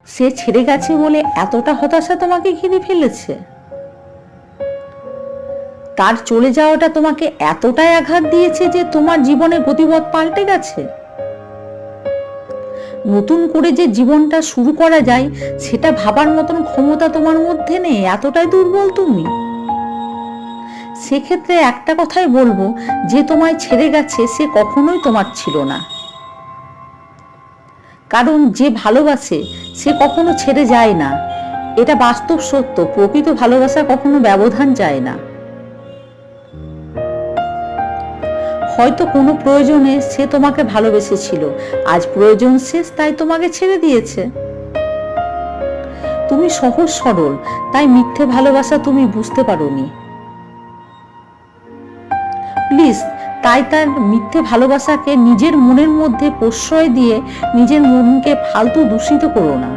সে ছেড়ে গেছে বলে এতটা হতাশা তোমাকে ঘিরে ফেলেছে? তার চলে যাওয়াটা তোমাকে এতটাই আঘাত দিয়েছে যে তোমার জীবনের গতিপথ পাল্টে গেছে? নতুন করে যে জীবনটা শুরু করা যায় সেটা ভাবার মতন ক্ষমতা তোমার মধ্যে নেই, এতটাই দুর্বল তুমি? সেক্ষেত্রে একটা কথাই বলবো, যে তোমায় ছেড়ে গেছে সে কখনোই তোমার ছিল না। কারণ যে ভালোবাসে সে কখনো ছেড়ে যায় না, এটা বাস্তব সত্য। প্রকৃত ভালোবাসা কখনো ব্যবধান যায় না। হয়তো কোনো প্রয়োজনে সে তোমাকে ভালোবেসেছিল, আজ প্রয়োজন শেষ তাই তোমাকে ছেড়ে দিয়েছে। তুমি সহজ সরল, তাই মিথ্যে ভালোবাসা তুমি বুঝতে পারোনি। প্লিজ তাই তার মিথ্যে ভালোবাসাকে নিজের মনের মধ্যে প্রশ্রয় দিয়ে নিজের মনকে ফালতু দূষিত করো না।